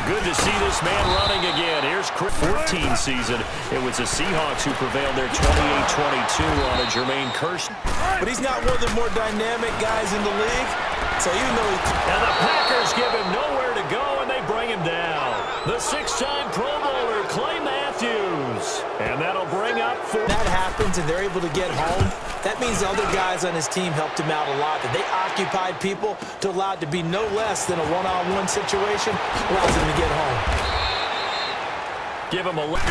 Good to see this man running again. Here's Chris. 14 season. It was the Seahawks who prevailed there 28-22 on a Jermaine Kearse. But he's not one of the more dynamic guys in the league. So even though And the Packers give him nowhere to go, and they bring him down. The 6-time Pro Bowler, Clay Matthews. And that'll bring up four. that happens and they're able to get home, that means the other guys on his team helped him out a lot. That they occupied people to allow it to be no less than a one-on-one situation, allows him to get home. Give him a look.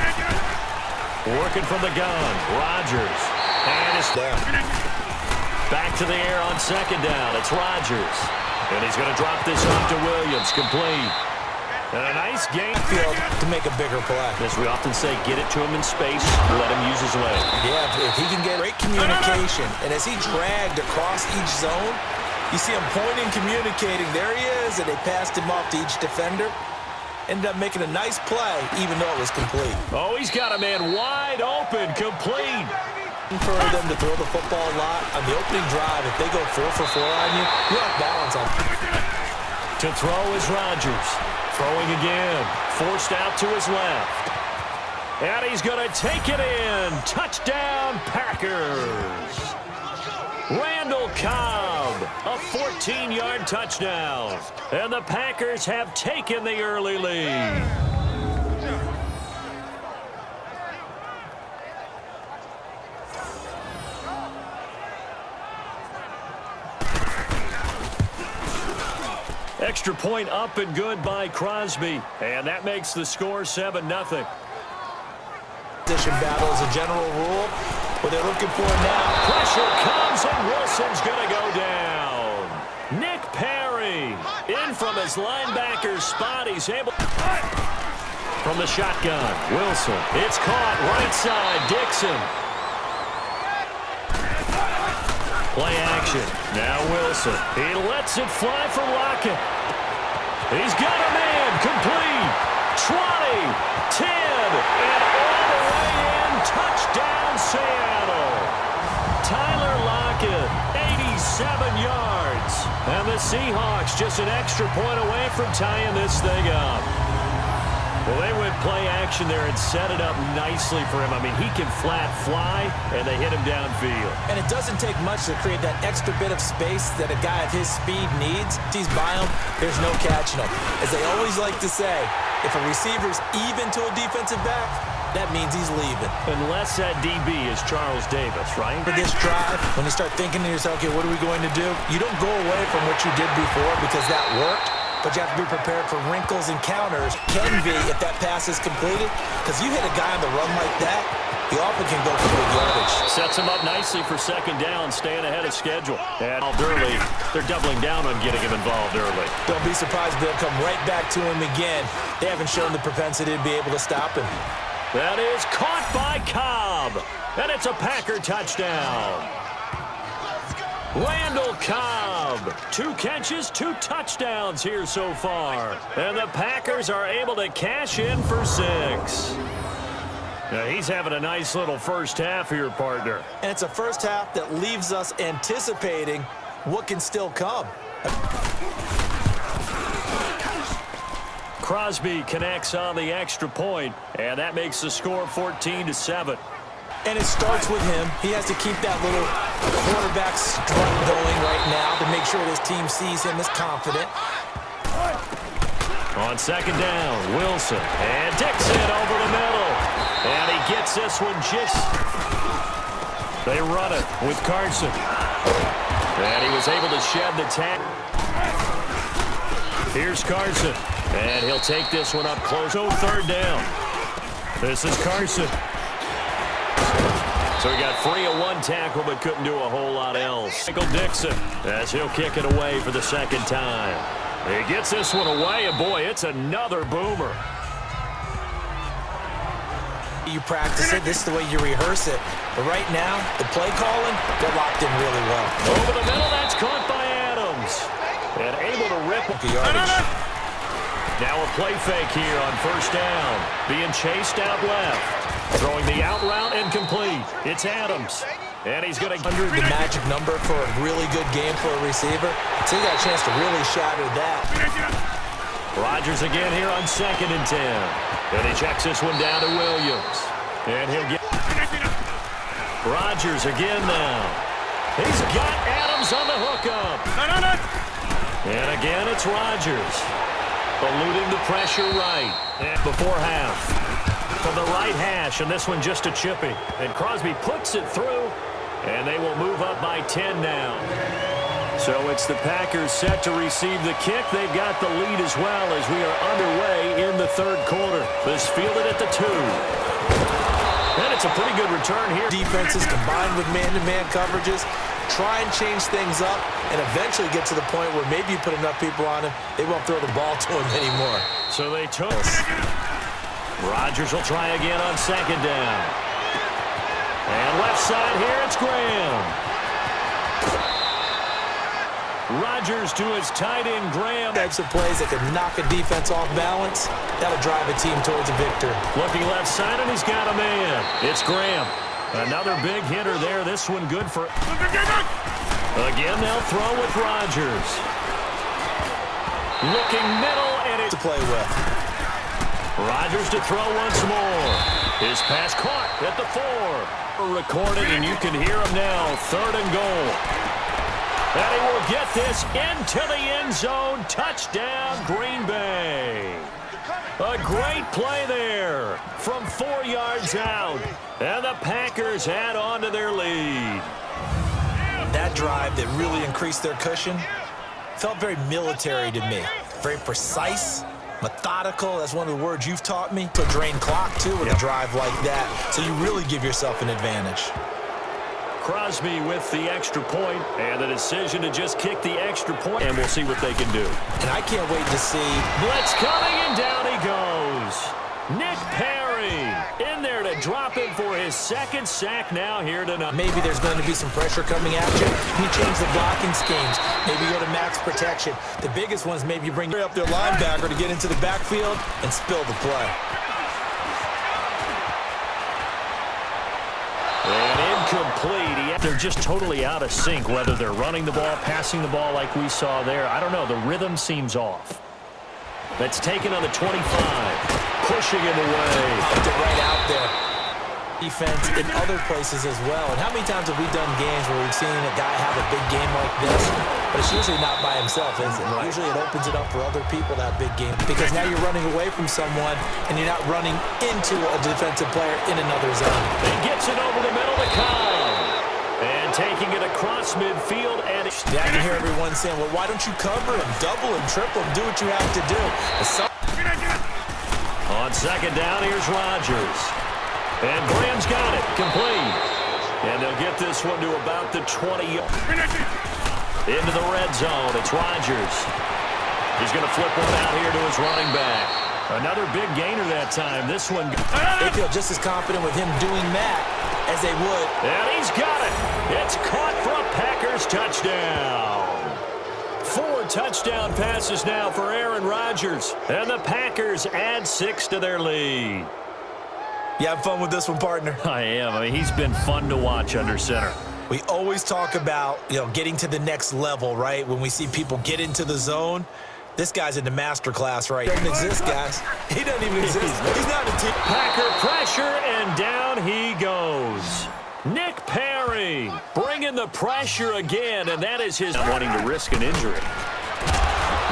Working from the gun. Rodgers. And it's down. Back to the air on second down. It's Rodgers. And he's going to drop this off to Williams. Complete. And a nice game. Field to make a bigger play. As we often say, get it to him in space. Let him use his leg. Yeah, if he can get great communication. And as he dragged across each zone, you see him pointing, communicating. There he is. And they passed him off to each defender. Ended up making a nice play, even though it was complete. Oh, he's got a man wide open. Complete. For them to throw the football a lot on the opening drive, if they go 4 for 4 on you, you're off balance on. To throw is Rodgers. Throwing again. Forced out to his left. And he's going to take it in. Touchdown, Packers. Randall Cobb, a 14-yard touchdown. And the Packers have taken the early lead. Extra point up and good by Crosby. And that makes the score 7-0. Position battle is a general rule. What they're looking for now. Pressure comes and Wilson's going to go down. Nick Perry in from his linebacker spot. He's able. From the shotgun. Wilson. It's caught right side. Dixon. Play action. Now Wilson. He lets it fly for Lockett. He's got a man. Complete. 20. 10. And all the way in. Touchdown, Seattle. Tyler Lockett. 87 yards. And the Seahawks just an extra point away from tying this thing up. Well, they went play action there and set it up nicely for him. I mean, he can flat fly, and they hit him downfield. And it doesn't take much to create that extra bit of space that a guy of his speed needs. He's by him, there's no catching him. As they always like to say, if a receiver's even to a defensive back, that means he's leaving. Unless that DB is Charles Davis, right? For this drive, when you start thinking to yourself, okay, what are we going to do? You don't go away from what you did before because that worked. But you have to be prepared for wrinkles and counters. Can be if that pass is completed. Because you hit a guy on the run like that, he often can go for big yardage. Sets him up nicely for second down, staying ahead of schedule. And early, they're doubling down on getting him involved early. Don't be surprised if they'll come right back to him again. They haven't shown the propensity to be able to stop him. That is caught by Cobb. And it's a Packer touchdown. Randall Cobb, 2 catches, 2 touchdowns here so far. And the Packers are able to cash in for 6. Now he's having a nice little first half here, partner. And it's a first half that leaves us anticipating what can still come. Crosby connects on the extra point, and that makes the score 14-7. And it starts with him. He has to keep that little quarterback strut going right now to make sure this team sees him as confident. On second down, Wilson. And Dixon over the middle. And he gets this one just. They run it with Carson. And he was able to shed the tag. Here's Carson. And he'll take this one up close. Oh, third down. This is Carson. So he got free of 1 tackle, but couldn't do a whole lot else. Michael Dixon, as he'll kick it away for the second time. He gets this one away, and boy, it's another boomer. You practice it, this is the way you rehearse it. But right now, the play calling, they're locked in really well. Over the middle, that's caught by Adams. And able to rip the yardage. Now a play fake here on first down. Being chased out left. Throwing the out route incomplete. It's Adams. And he's going to... The magic number for a really good game for a receiver. So he got a chance to really shatter that. Rodgers again here on 2nd and 10. And he checks this one down to Williams. And he'll get... Rodgers again now. He's got Adams on the hookup. And again, it's Rodgers. Eluding the pressure right. And before half. From the right hash, and this one just a chippy. And Crosby puts it through, and they will move up by 10 now. So it's the Packers set to receive the kick. They've got the lead as well as we are underway in the 3rd quarter. This fielded at the 2. And it's a pretty good return here. Defenses combined with man-to-man coverages, try and change things up, and eventually get to the point where maybe you put enough people on him, they won't throw the ball to him anymore. So they took... Rodgers will try again on 2nd down. And left side here, it's Graham. Rodgers to his tight end, Graham. Types of plays that can knock a defense off balance, that'll drive a team towards a victory. Looking left side, and he's got a man. It's Graham. Another big hitter there. This one good for... Again, they'll throw with Rodgers. Looking middle, and it's... To play with. Rodgers to throw once more. His pass caught at the 4. Recorded, and you can hear him now. 3rd and goal. And he will get this into the end zone. Touchdown, Green Bay. A great play there from 4 yards out. And the Packers add on to their lead. That drive that really increased their cushion felt very military to me. Very precise. Methodical, that's one of the words you've taught me. To drain clock, too, with a drive like that. So you really give yourself an advantage. Crosby with the extra point, and the decision to just kick the extra point, and we'll see what they can do. And I can't wait to see. Blitz coming, and down he goes. Nick Perry in there to drop it for his 2nd sack now here tonight. Maybe there's going to be some pressure coming at you. You change the blocking schemes. Maybe go to max protection. The biggest one is maybe you bring up their linebacker to get into the backfield and spill the play. And incomplete. They're just totally out of sync, whether they're running the ball, passing the ball like we saw there. I don't know. The rhythm seems off. That's taken on the 25. Pushing it away. Pumped it right out there. Defense in other places as well. And how many times have we done games where we've seen a guy have a big game like this? But it's usually not by himself, is it? Right. Usually it opens it up for other people to have big game. Because now you're running away from someone and you're not running into a defensive player in another zone. He gets it over the middle to Kyle. And taking it across midfield. And yeah, I can hear everyone saying, well, why don't you cover him, double him, triple him, do what you have to do. On 2nd down, here's Rodgers. And Graham's got it, complete. And they'll get this one to about the 20. Into the red zone, it's Rodgers. He's going to flip one out here to his running back. Another big gainer that time. This one. They feel just as confident with him doing that as they would. And he's got it. It's caught for a Packers touchdown. 4 touchdown passes now for Aaron Rodgers. And the Packers add 6 to their lead. You have fun with this one, partner? I am. I mean, he's been fun to watch under center. We always talk about, getting to the next level, right? When we see people get into the zone, this guy's in the master class, right? He doesn't exist, guys. He doesn't even exist. He's not a team. Packer pressure, and down he goes. Nick Perry bringing the pressure again, and that is his wanting to risk an injury.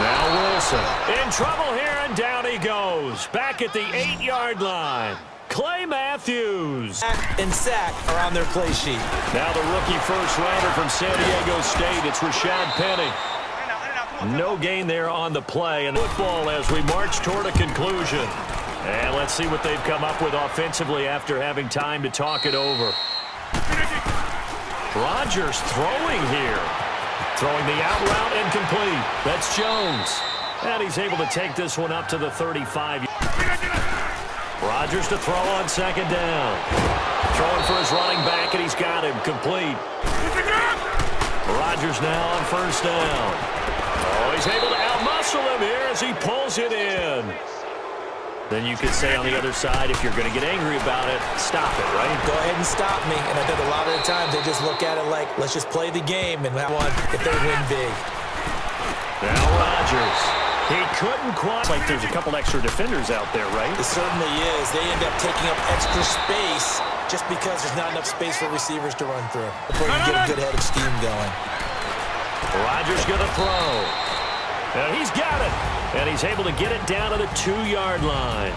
Now Wilson in trouble here, and down he goes. Back at the 8-yard line. Clay Matthews. And sack are on their play sheet. Now the rookie first-rounder from San Diego State. It's Rashad Penny. No gain there on the play. And football as we march toward a conclusion. And let's see what they've come up with offensively after having time to talk it over. Rodgers throwing here. Throwing the out route incomplete. That's Jones. And he's able to take this one up to the 35. Rodgers to throw on 2nd down. Throwing for his running back, and he's got him complete. Rodgers now on 1st down. Oh, he's able to outmuscle him here as he pulls it in. Then you could say on the other side, if you're going to get angry about it, stop it, right? Go ahead and stop me. And I think a lot of the times they just look at it like, let's just play the game and have one if they win big. Now Rodgers. He couldn't quite. Like there's a couple extra defenders out there, right? It certainly is. They end up taking up extra space just because there's not enough space for receivers to run through before you get a good head of steam going. Rodgers going to throw. And he's got it. And he's able to get it down to the 2-yard line.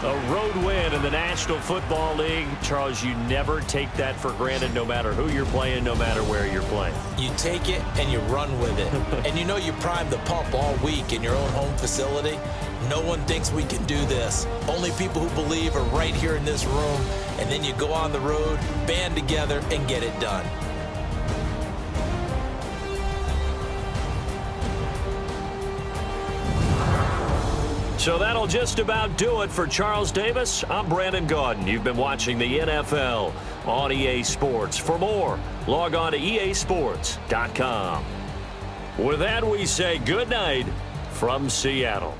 A road win in the National Football League. Charles, you never take that for granted no matter who you're playing, no matter where you're playing. You take it and you run with it. And you know you primed the pump all week in your own home facility. No one thinks we can do this. Only people who believe are right here in this room. And then you go on the road, band together, and get it done. So that'll just about do it for Charles Davis. I'm Brandon Gaudin. You've been watching the NFL on EA Sports. For more, log on to easports.com. With that, we say good night from Seattle.